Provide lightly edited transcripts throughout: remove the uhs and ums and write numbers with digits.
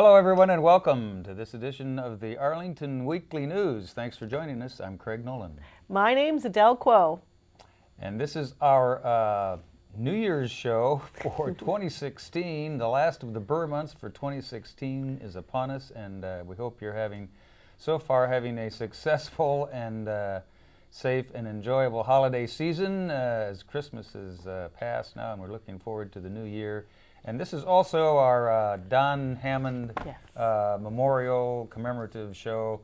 Hello, everyone, and welcome to this edition of the Arlington Weekly News. Thanks for joining us. I'm Craig Nolan. My name's Adele Quo. And this is our New Year's show for 2016. The last of the Burr months for 2016 is upon us, and we hope you're having a successful and safe and enjoyable holiday season as Christmas is past now, and we're looking forward to the new year. And this is also our Don Hammond memorial commemorative show.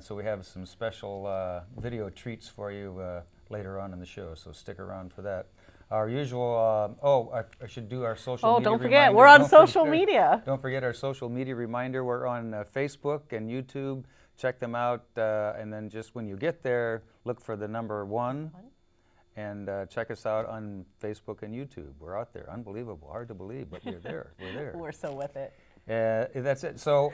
So we have some special video treats for you later on in the show, so stick around for that. Our usual, I should do our social media don't forget, reminder. we're on social media. Don't forget our social media reminder. We're on Facebook and YouTube. Check them out, and then just when you get there, look for the number 1. And check us out on Facebook and YouTube. We're out there. Unbelievable. Hard to believe, but we're there. We're there. We're so with it. That's it. So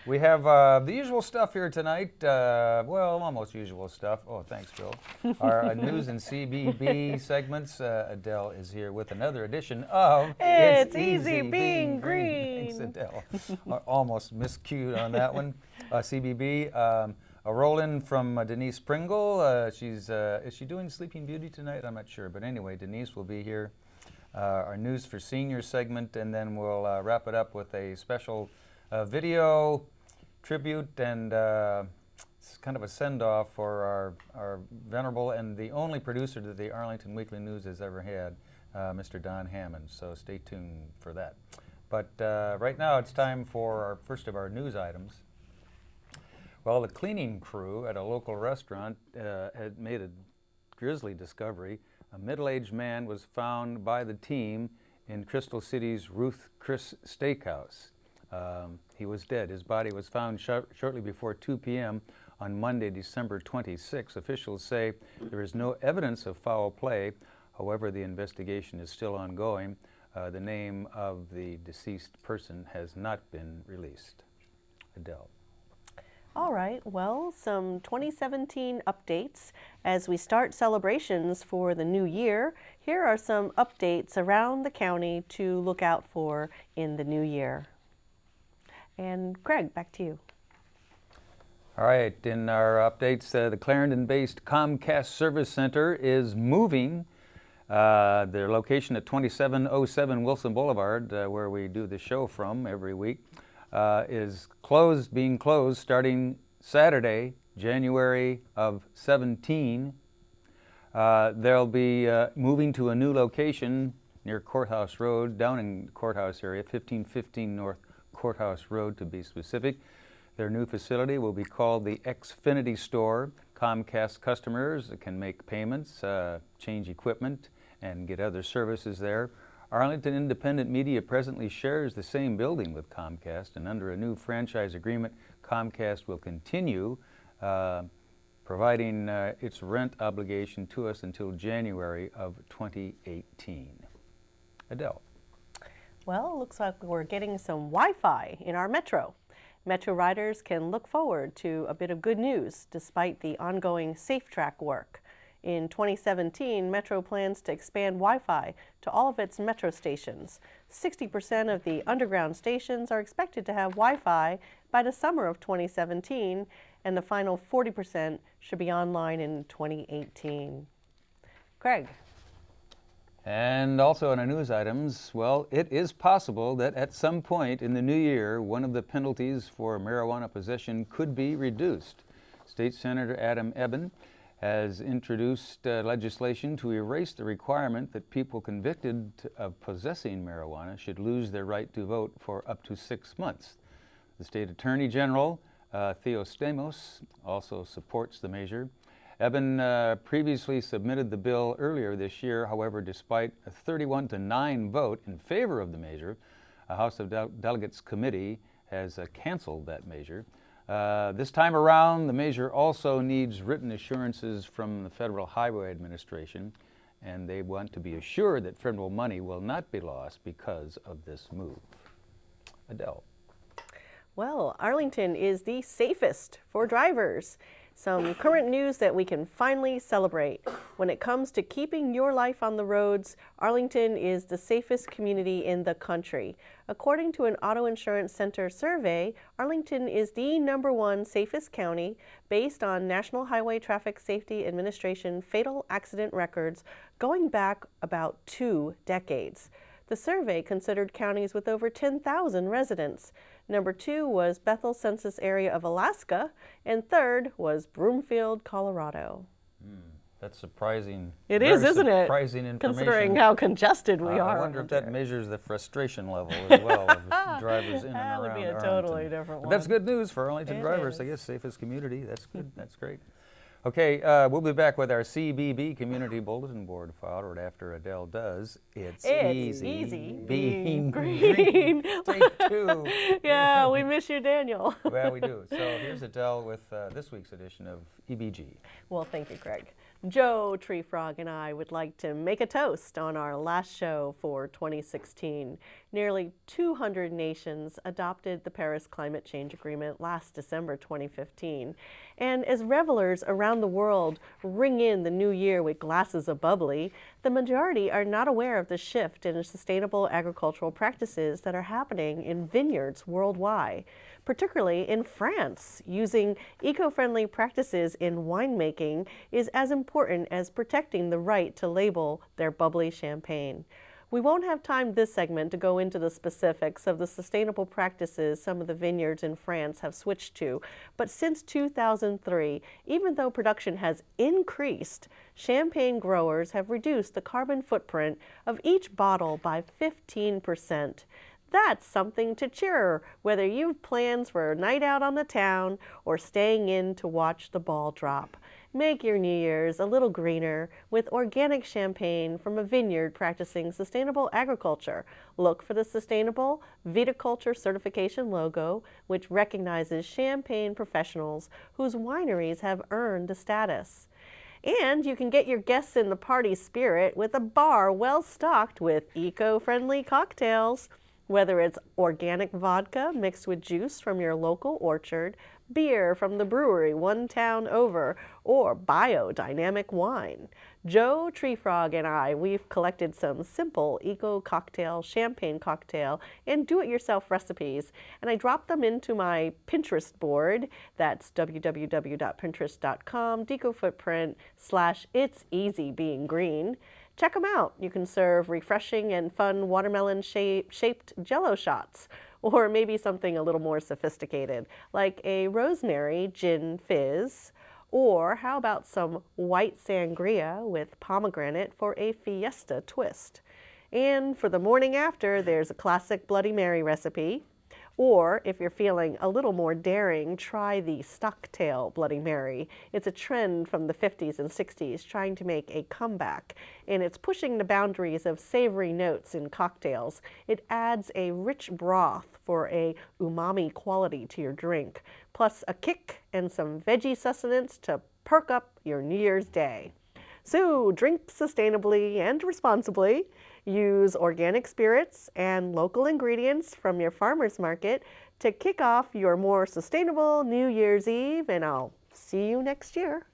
we have the usual stuff here tonight. Well, almost usual stuff. Oh, thanks, Bill. Our news and CBB segments. Adele is here with another edition of It's Easy Being Green. Thanks, Adele. Almost miscued on that one. CBB. A roll-in from Denise Pringle. Is she doing Sleeping Beauty tonight? I'm not sure. But anyway, Denise will be here. Our News for Seniors segment, and then we'll wrap it up with a special video tribute and it's kind of a send-off for our venerable and the only producer that the Arlington Weekly News has ever had, Mr. Don Hammond. So stay tuned for that. But right now it's time for our first of our news items. Well, the cleaning crew at a local restaurant had made a grisly discovery. A middle-aged man was found by the team in Crystal City's Ruths Steakhouse. He was dead. His body was found shortly before 2 p.m. on Monday, December 26. Officials say there is no evidence of foul play. However, the investigation is still ongoing. The name of the deceased person has not been released. Adele. All right, well, some 2017 updates. As we start celebrations for the new year, here are some updates around the county to look out for in the new year. And Craig, back to you. All right, in our updates, the Clarendon-based Comcast Service Center is moving. Their location at 2707 Wilson Boulevard, where we do the show from every week, is being closed starting Saturday, January of 17. They'll be moving to a new location near Courthouse Road, down in the Courthouse area, 1515 North Courthouse Road to be specific. Their new facility will be called the Xfinity Store. Comcast customers can make payments, change equipment, and get other services there. Arlington Independent Media presently shares the same building with Comcast, and under a new franchise agreement, Comcast will continue providing its rent obligation to us until January of 2018. Adele. Well, it looks like we're getting some Wi-Fi in our metro. Metro riders can look forward to a bit of good news despite the ongoing Safe Track work. In 2017, Metro plans to expand Wi-Fi to all of its Metro stations. 60% of the underground stations are expected to have Wi-Fi by the summer of 2017, and the final 40% should be online in 2018. Craig. And also in our news items, well, it is possible that at some point in the new year, one of the penalties for marijuana possession could be reduced. State Senator Adam Ebbin has introduced legislation to erase the requirement that people convicted of possessing marijuana should lose their right to vote for up to 6 months. The State Attorney General, Theo Stamos, also supports the measure. Ebbin previously submitted the bill earlier this year. However, despite a 31-9 vote in favor of the measure, a House of Delegates committee has canceled that measure. This time around, the measure also needs written assurances from the Federal Highway Administration, and they want to be assured that federal money will not be lost because of this move. Adele. Well, Arlington is the safest for drivers. Some current news that we can finally celebrate. When it comes to keeping your life on the roads, Arlington is the safest community in the country. According to an Auto Insurance Center survey, Arlington is the #1 safest county based on National Highway Traffic Safety Administration fatal accident records going back about 2 decades. The survey considered counties with over 10,000 residents. Number 2 was Bethel Census Area of Alaska, and third was Broomfield, Colorado. That's surprising. It is, isn't it? Surprising information. Considering how congested we are. I wonder if that measures the frustration level as well of drivers in and That around would be a Arlington. totally different one. But that's good news for Arlington It drivers, I is. guess, safest community. That's good. That's great. Okay, we'll be back with our CBB Community Bulletin Board file right after Adele does. It's easy being green. Take 2. Yeah, we miss you, Daniel. Well, we do. So here's Adele with this week's edition of EBG. Well, thank you, Craig. Joe Tree Frog and I would like to make a toast on our last show for 2016. Nearly 200 nations adopted the Paris Climate Change Agreement last December 2015. And as revelers around the world ring in the new year with glasses of bubbly, the majority are not aware of the shift in sustainable agricultural practices that are happening in vineyards worldwide. Particularly in France, using eco-friendly practices in winemaking is as important as protecting the right to label their bubbly champagne. We won't have time this segment to go into the specifics of the sustainable practices some of the vineyards in France have switched to, but since 2003, even though production has increased, champagne growers have reduced the carbon footprint of each bottle by 15%. That's something to cheer, whether you've plans for a night out on the town or staying in to watch the ball drop. Make your New Year's a little greener with organic champagne from a vineyard practicing sustainable agriculture. Look for the Sustainable Viticulture Certification logo, which recognizes champagne professionals whose wineries have earned the status. And you can get your guests in the party spirit with a bar well stocked with eco-friendly cocktails. Whether it's organic vodka mixed with juice from your local orchard, beer from the brewery one town over, or biodynamic wine. Joe Treefrog and I, we've collected some simple eco-cocktail, champagne cocktail, and do-it-yourself recipes, and I dropped them into my Pinterest board. That's www.pinterest.com, decofootprint/itseasybeinggreen. Check them out. You can serve refreshing and fun watermelon-shaped Jell-O shots, or maybe something a little more sophisticated, like a rosemary gin fizz, or how about some white sangria with pomegranate for a fiesta twist. And for the morning after, there's a classic Bloody Mary recipe. Or if you're feeling a little more daring, try the Stocktail Bloody Mary. It's a trend from the 50s and 60s trying to make a comeback, and it's pushing the boundaries of savory notes in cocktails. It adds a rich broth for a umami quality to your drink, plus a kick and some veggie sustenance to perk up your New Year's Day. So drink sustainably and responsibly. Use organic spirits and local ingredients from your farmer's market to kick off your more sustainable New Year's Eve, and I'll see you next year.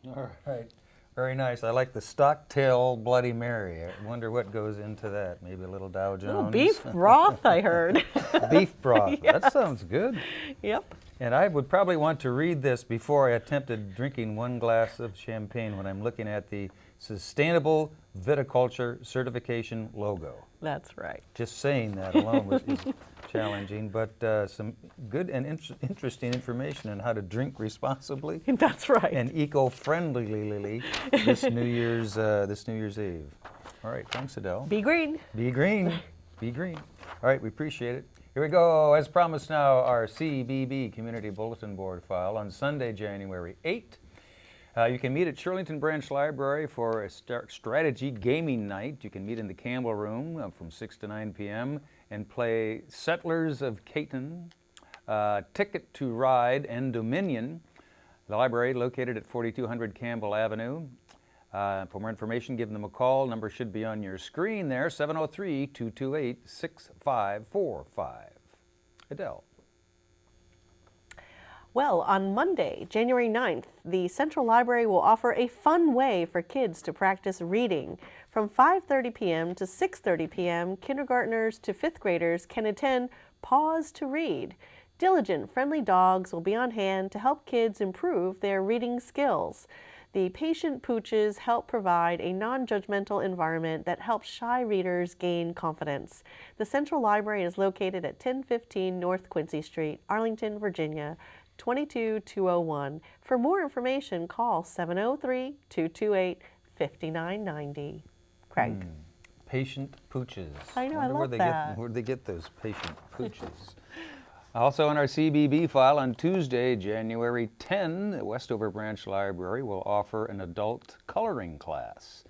All right. Very nice. I like the Stocktail Bloody Mary. I wonder what goes into that. Maybe a little Dow Jones. Little beef broth, I heard. Beef broth. Yes. That sounds good. Yep. And I would probably want to read this before I attempted drinking one glass of champagne when I'm looking at the Sustainable Viticulture Certification logo. That's right. Just saying that alone is challenging, but some good and interesting information on how to drink responsibly That's right. and eco-friendly this New Year's Eve. All right, thanks, Adele. Be green. Be green. Be green. All right, we appreciate it. Here we go. As promised now, our CBB Community Bulletin Board file on Sunday, January 8th. You can meet at Shirlington Branch Library for a strategy gaming night. You can meet in the Campbell Room from 6 to 9 p.m. and play Settlers of Cayton, Ticket to Ride, and Dominion. The library located at 4200 Campbell Avenue. For more information, give them a call. Number should be on your screen there, 703-228-6545. Adele. Well, on Monday, January 9th, the Central Library will offer a fun way for kids to practice reading. From 5:30 p.m. to 6:30 p.m., kindergartners to 5th graders can attend Pause to Read. Diligent, friendly dogs will be on hand to help kids improve their reading skills. The patient pooches help provide a non-judgmental environment that helps shy readers gain confidence. The Central Library is located at 1015 North Quincy Street, Arlington, Virginia, 22201. For more information, call 703-228-5990. Craig. Patient pooches. I know, I love where that. Where they get those patient pooches? Also in our CBB file on Tuesday, January 10, the Westover Branch Library will offer an adult coloring class.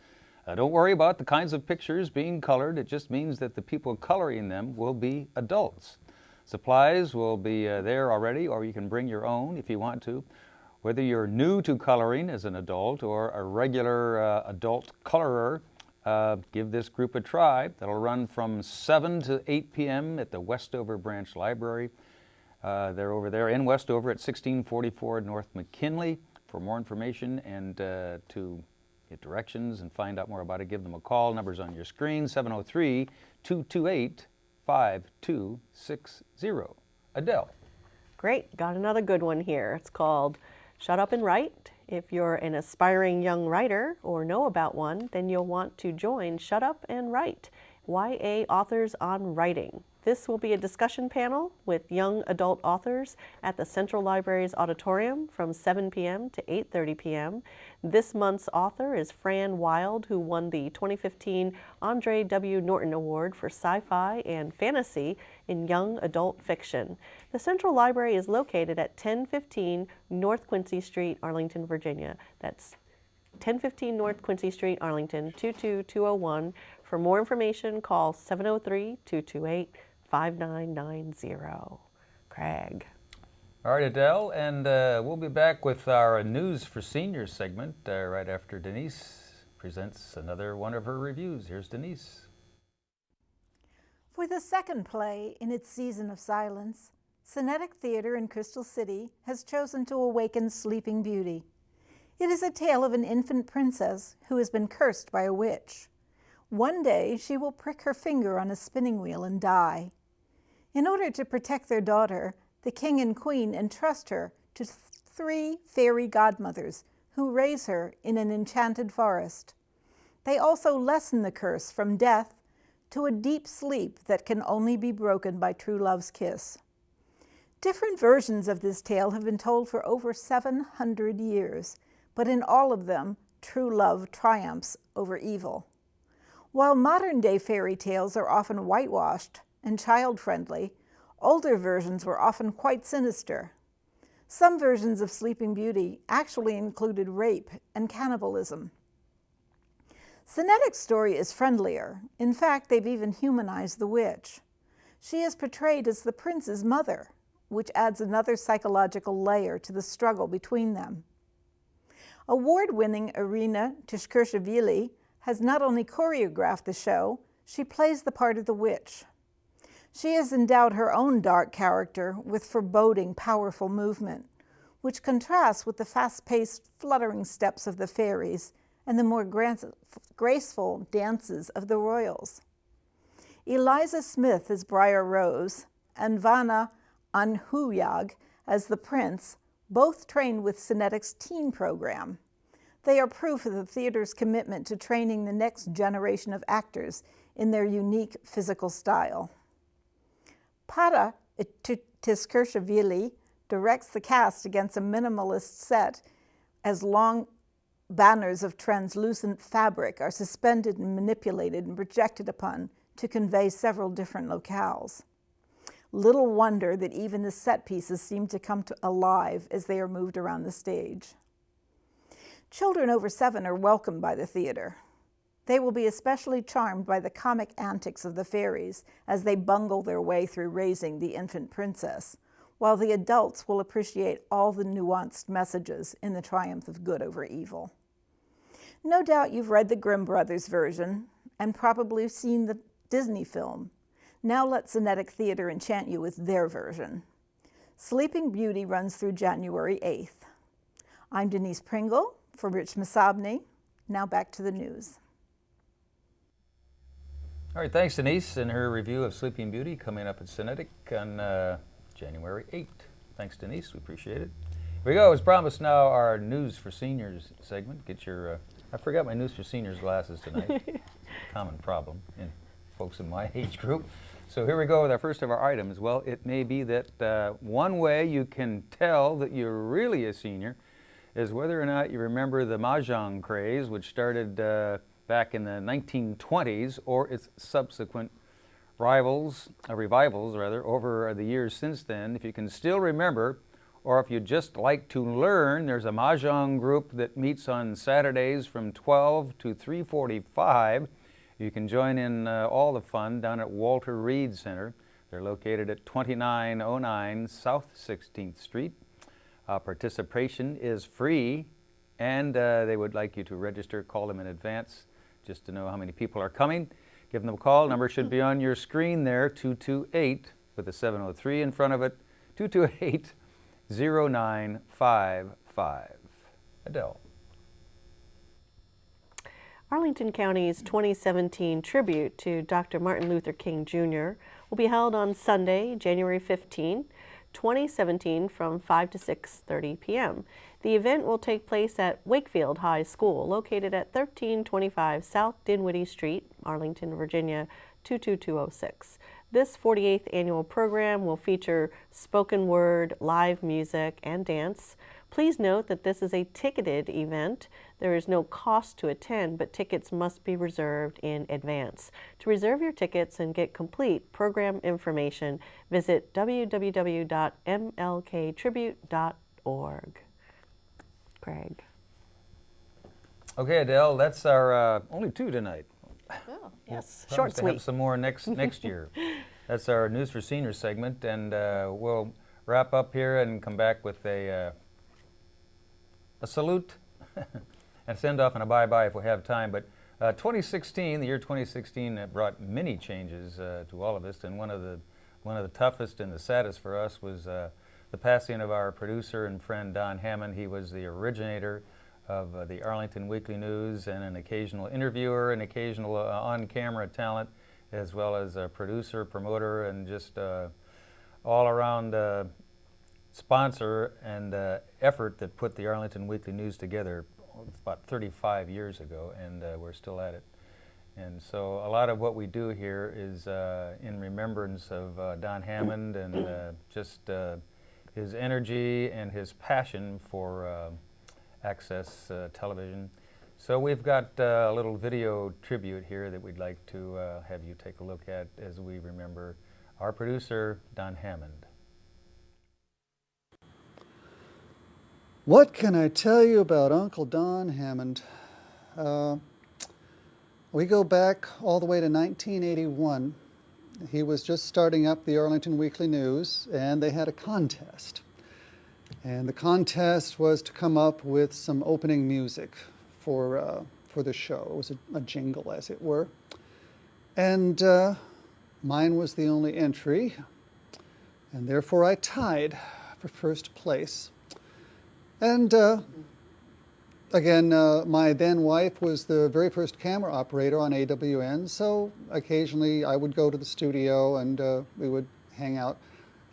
Don't worry about the kinds of pictures being colored. It just means that the people coloring them will be adults. Supplies will be there already, or you can bring your own if you want to. Whether you're new to coloring as an adult or a regular adult colorer, give this group a try. That'll run from 7 to 8 p.m. at the Westover Branch Library. They're over there in Westover at 1644 North McKinley. For more information and to get directions and find out more about it, give them a call. Number's on your screen, 703-228-5260. Adele. Great, got another good one here. It's called Shut Up and Write. If you're an aspiring young writer or know about one, then you'll want to join Shut Up and Write, YA Authors on Writing. This will be a discussion panel with young adult authors at the Central Library's auditorium from 7 p.m. to 8:30 p.m. This month's author is Fran Wild, who won the 2015 Andre W. Norton Award for Sci-Fi and Fantasy in Young Adult Fiction. The Central Library is located at 1015 North Quincy Street, Arlington, Virginia. That's 1015 North Quincy Street, Arlington, 22201. For more information, call 703-228-5990. Craig. All right, Adele, and we'll be back with our News for Seniors segment right after Denise presents another one of her reviews. Here's Denise. For the second play in its season of silence, Cinetic Theater in Crystal City has chosen to awaken Sleeping Beauty. It is a tale of an infant princess who has been cursed by a witch. One day, she will prick her finger on a spinning wheel and die. In order to protect their daughter, the king and queen entrust her to 3 fairy godmothers who raise her in an enchanted forest. They also lessen the curse from death to a deep sleep that can only be broken by true love's kiss. Different versions of this tale have been told for over 700 years, but in all of them, true love triumphs over evil. While modern-day fairy tales are often whitewashed and child-friendly, older versions were often quite sinister. Some versions of Sleeping Beauty actually included rape and cannibalism. Cinetic's story is friendlier. In fact, they've even humanized the witch. She is portrayed as the prince's mother, which adds another psychological layer to the struggle between them. Award-winning Irina Tishkurshvili has not only choreographed the show, she plays the part of the witch. She has endowed her own dark character with foreboding, powerful movement, which contrasts with the fast-paced, fluttering steps of the fairies and the more graceful dances of the royals. Eliza Smith as Briar Rose and Vanna Anhuyag as the prince, both trained with Cinetic's teen program. They are proof of the theater's commitment to training the next generation of actors in their unique physical style. Para Tishkurshvili directs the cast against a minimalist set as long banners of translucent fabric are suspended and manipulated and projected upon to convey several different locales. Little wonder that even the set pieces seem to come alive as they are moved around the stage. Children over 7 are welcomed by the theater. They will be especially charmed by the comic antics of the fairies as they bungle their way through raising the infant princess, while the adults will appreciate all the nuanced messages in the triumph of good over evil. No doubt you've read the Grimm Brothers version and probably seen the Disney film. Now let Cinetic Theater enchant you with their version. Sleeping Beauty runs through January 8th. I'm Denise Pringle for Rich Masabny. Now back to the news. All right, thanks, Denise, and her review of Sleeping Beauty coming up at Cinetic on January 8th. Thanks, Denise. We appreciate it. Here we go. As promised, now our News for Seniors segment. Get your, I forgot my News for Seniors glasses tonight. Common problem in folks in my age group. So here we go with our first of our items. Well, it may be that one way you can tell that you're really a senior is whether or not you remember the Mahjong craze, which started back in the 1920s, or its subsequent revivals over the years since then. If you can still remember, or if you'd just like to learn, there's a Mahjong group that meets on Saturdays from 12 to 3:45. You can join in all the fun down at Walter Reed Center. They're located at 2909 South 16th Street. Participation is free, and they would like you to register. Call them in advance just to know how many people are coming. Give them a call. Number should be on your screen there, 228 with a 703 in front of it, 228-0955. Adele. Arlington County's 2017 tribute to Dr. Martin Luther King Jr. will be held on Sunday, January 15, 2017 from 5 to 6:30 p.m. The event will take place at Wakefield High School, located at 1325 South Dinwiddie Street, Arlington, Virginia, 22206. This 48th annual program will feature spoken word, live music, and dance. Please note that this is a ticketed event. There is no cost to attend, but tickets must be reserved in advance. To reserve your tickets and get complete program information, visit www.mlktribute.org. Craig. Okay, Adele, that's our only two tonight. Oh, yes. Promise Short, to sweet. have some more next year. That's our News for Seniors segment, and we'll wrap up here and come back with a salute and a send-off and a bye-bye if we have time. But 2016, the year 2016, brought many changes to all of us, and one of the toughest and the saddest for us was the passing of our producer and friend Don Hammond. He was the originator of the Arlington Weekly News and an occasional interviewer, an occasional on-camera talent, as well as a producer, promoter, and just all-around sponsor and effort that put the Arlington Weekly News together about 35 years ago, and we're still at it. And so a lot of what we do here is in remembrance of Don Hammond and just his energy and his passion for access television. So we've got a little video tribute here that we'd like to have you take a look at as we remember our producer, Don Hammond. What can I tell you about Uncle Don Hammond? We go back all the way to 1981. He was just starting up the Arlington Weekly News, and they had a contest. And the contest was to come up with some opening music for the show. It was a jingle, as it were. And mine was the only entry, and therefore I tied for first place. And again, my then wife was the very first camera operator on AWN, so occasionally I would go to the studio and we would hang out.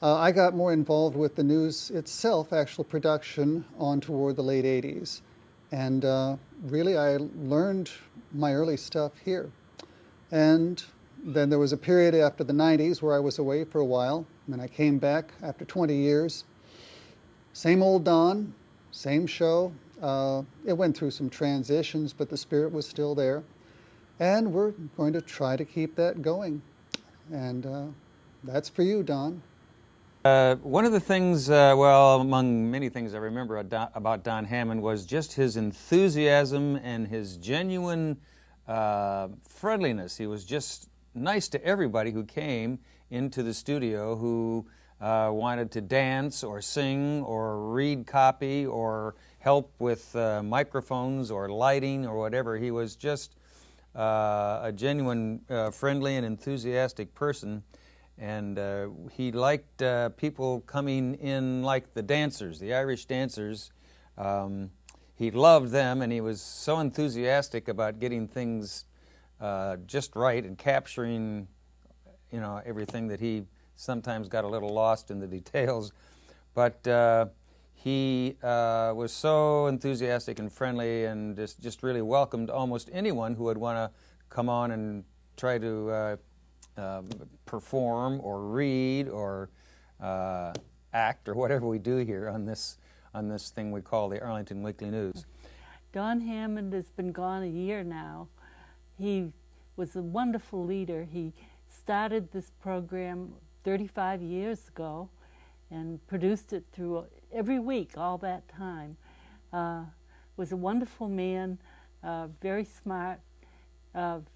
I got more involved with the news itself, actual production, on toward the late 80s. And really I learned my early stuff here. And then there was a period after the 90s where I was away for a while, and I came back after 20 years. Same old Don, same show. It went through some transitions, but the spirit was still there. And we're going to try to keep that going. And that's for you, Don. One of the things, well, among many things I remember about Don Hammond was just his enthusiasm and his genuine friendliness. He was just nice to everybody who came into the studio who wanted to dance or sing or read copy or help with microphones or lighting or whatever. He was just a genuine friendly and enthusiastic person. And he liked people coming in like the dancers, the Irish dancers. He loved them, and he was so enthusiastic about getting things just right and capturing, everything, that he sometimes got a little lost in the details. But he was so enthusiastic and friendly, and just really welcomed almost anyone who would want to come on and try to perform or read or act or whatever we do here on this thing we call the Arlington Weekly News. Don Hammond has been gone a year now. He was a wonderful leader. He started this program 35 years ago and produced it through every week all that time. Was a wonderful man, very smart,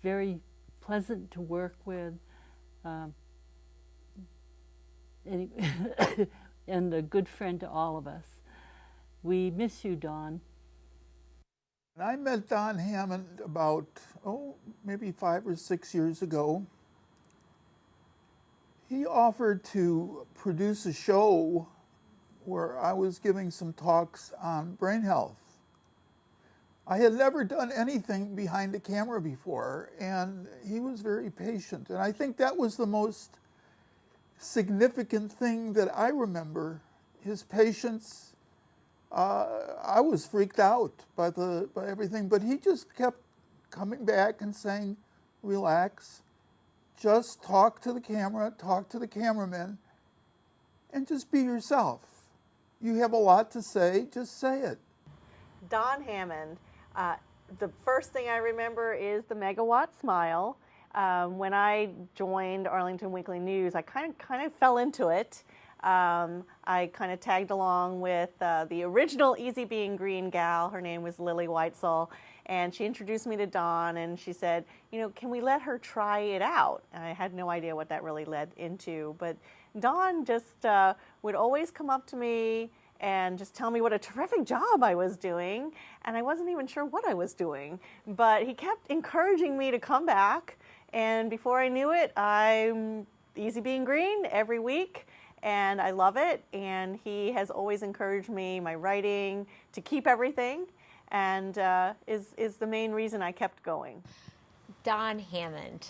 very pleasant to work with, and a good friend to all of us. We miss you, Don. I met Don Hammond about, maybe 5 or 6 years ago. He offered to produce a show where I was giving some talks on brain health. I had never done anything behind the camera before, and he was very patient. And I think that was the most significant thing that I remember, his patience. I was freaked out by everything, but he just kept coming back and saying, relax, just talk to the camera, talk to the cameraman, and just be yourself. You have a lot to say, just say it. Don Hammond, the first thing I remember is the megawatt smile. When I joined Arlington Weekly News, I kind of fell into it. I kind of tagged along with the original Easy Being Green gal. Her name was Lily Whitesell, and she introduced me to Don, and she said, can we let her try it out? And I had no idea what that really led into, but Don just would always come up to me and just tell me what a terrific job I was doing, and I wasn't even sure what I was doing, but he kept encouraging me to come back, and before I knew it, I'm Easy Being Green every week, and I love it, and he has always encouraged me, my writing, to keep everything, and is the main reason I kept going. Don Hammond,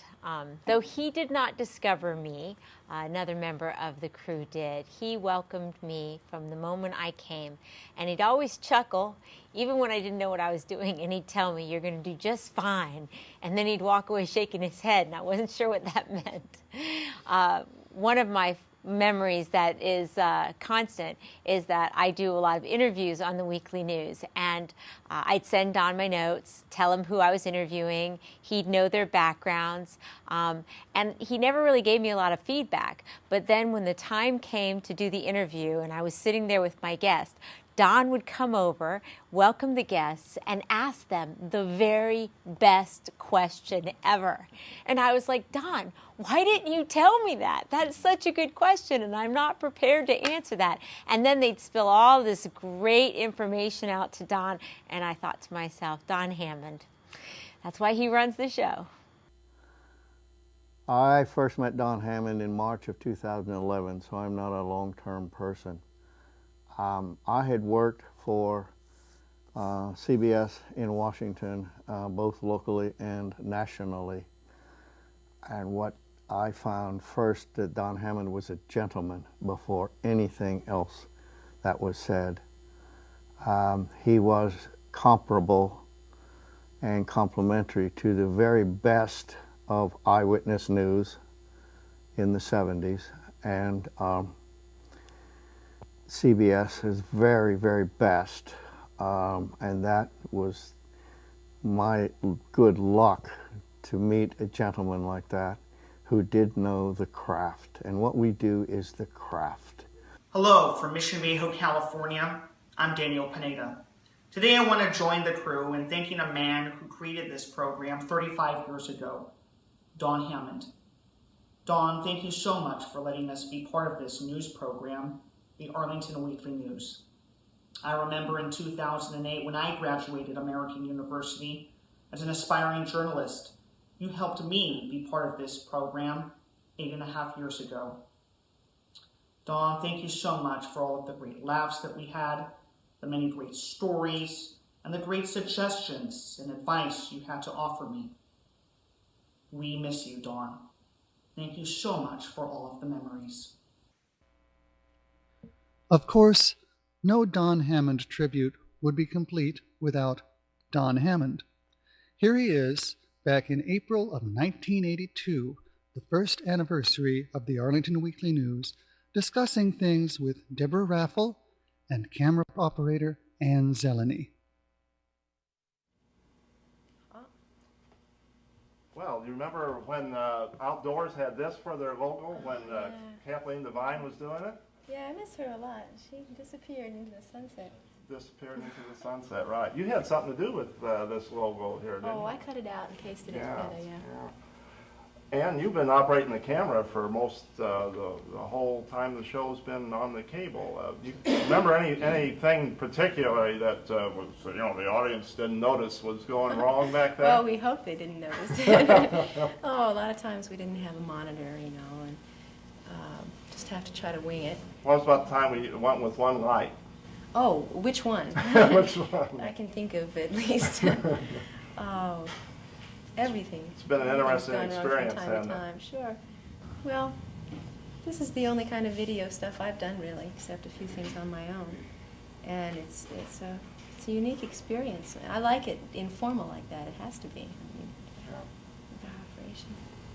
though he did not discover me, another member of the crew did. He welcomed me from the moment I came, and he'd always chuckle, even when I didn't know what I was doing, and he'd tell me, you're going to do just fine, and then he'd walk away shaking his head, and I wasn't sure what that meant. One of my memories that is constant is that I do a lot of interviews on the Weekly News, and I'd send Don my notes, tell him who I was interviewing. He'd know their backgrounds, and he never really gave me a lot of feedback. But then when the time came to do the interview and I was sitting there with my guest, Don would come over, welcome the guests, and ask them the very best question ever. And I was like, Don, why didn't you tell me that? That's such a good question, and I'm not prepared to answer that. And then they'd spill all this great information out to Don, and I thought to myself, Don Hammond, that's why he runs the show. I first met Don Hammond in March of 2011, so I'm not a long-term person. I had worked for CBS in Washington, both locally and nationally. And what I found first, that Don Hammond was a gentleman before anything else that was said. He was comparable and complimentary to the very best of eyewitness news in the 70s, and CBS is very, very best, and that was my good luck to meet a gentleman like that who did know the craft, and what we do is the craft. Hello, from Mission Viejo, California. I'm Daniel Pineda. Today I want to join the crew in thanking a man who created this program 35 years ago, Don Hammond. Don, thank you so much for letting us be part of this news program, the Arlington Weekly News. I remember in 2008 when I graduated American University as an aspiring journalist, you helped me be part of this program 8.5 years ago. Don, thank you so much for all of the great laughs that we had, the many great stories, and the great suggestions and advice you had to offer me. We miss you, Don. Thank you so much for all of the memories. Of course, no Don Hammond tribute would be complete without Don Hammond. Here he is, back in April of 1982, the first anniversary of the Arlington Weekly News, discussing things with Deborah Raffel and camera operator Ann Zeleny. Well, you remember when Outdoors had this for their logo when Kathleen Devine was doing it? Yeah, I miss her a lot. She disappeared into the sunset. Disappeared into the sunset, right. You had something to do with this logo here, didn't you? Oh, I cut it out and pasted it together, yeah. And you've been operating the camera for most the whole time the show's been on the cable. You remember anything particularly that was, the audience didn't notice was going wrong back then? Well, we hope they didn't notice it. Oh, a lot of times we didn't have a monitor, and just have to try to wing it. What was about the time we went with one light? Oh, which one? Which one? I can think of at least. Oh, everything. It's been an interesting experience, from time to time. Sure. Well, this is the only kind of video stuff I've done really, except a few things on my own, and it's a unique experience. I like it informal like that. It has to be. I mean, the operation.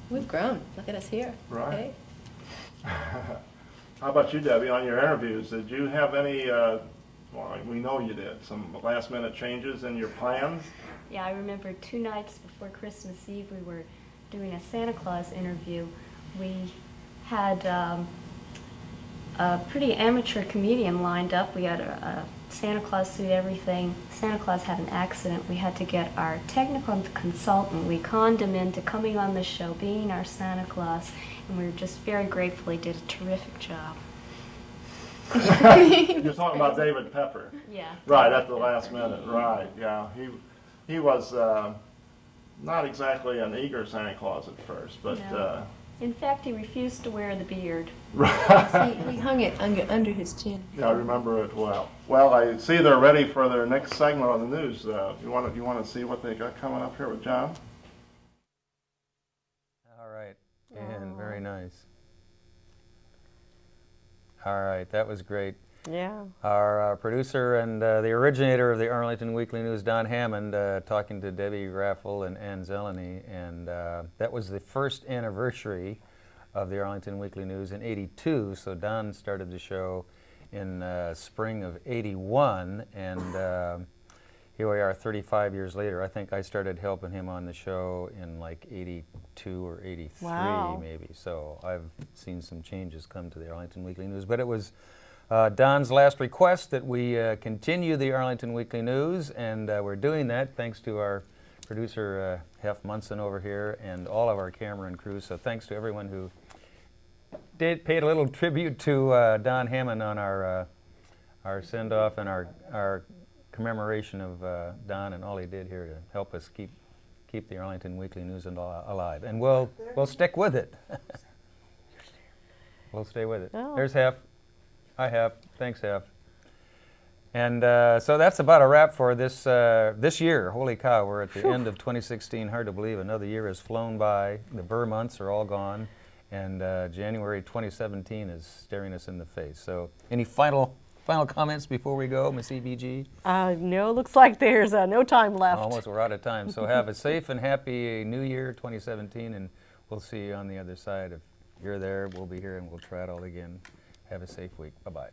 We've grown. Look at us here. Right. Okay? How about you, Debbie, on your interviews? Did you have any, well, we know you did, some last-minute changes in your plans? Yeah, I remember 2 nights before Christmas Eve we were doing a Santa Claus interview. We had a pretty amateur comedian lined up. We had a Santa Claus suit, everything. Santa Claus had an accident. We had to get our technical consultant. We conned him into coming on the show, being our Santa Claus, and we were just very grateful. He did a terrific job. You're talking about David Pepper. Yeah. Right, at the last minute. Right, yeah. He was not exactly an eager Santa Claus at first, but... No. In fact, he refused to wear the beard. Right. He hung it under his chin. Yeah, I remember it well. Well, I see they're ready for their next segment on the news. You want to see what they got coming up here with John? All right, and very nice. All right, that was great. Yeah. Our producer and the originator of the Arlington Weekly News, Don Hammond, talking to Debbie Raffel and Ann Zeleny, and that was the first anniversary of the Arlington Weekly News in '82. So Don started the show in spring of '81, and here we are 35 years later. I think I started helping him on the show in like '82 or '83, wow. maybe. So I've seen some changes come to the Arlington Weekly News, but it was Don's last request that we continue the Arlington Weekly News, and we're doing that thanks to our producer, Hef Munson over here, and all of our camera and crew. So thanks to everyone who paid a little tribute to Don Hammond on our send-off and our commemoration of Don and all he did here to help us keep the Arlington Weekly News alive. And we'll stick with it. We'll stay with it. Oh. There's Hef. Hi, Hef. Thanks, Hef. And so that's about a wrap for this year. Holy cow, we're at the end of 2016. Hard to believe another year has flown by. The Burr months are all gone, and January 2017 is staring us in the face. So any final comments before we go, Ms. EBG? No, looks like there's no time left. Almost, we're out of time. So have a safe and happy New Year 2017, and we'll see you on the other side. If you're there, we'll be here, and we'll try it all again. Have a safe week. Bye-bye.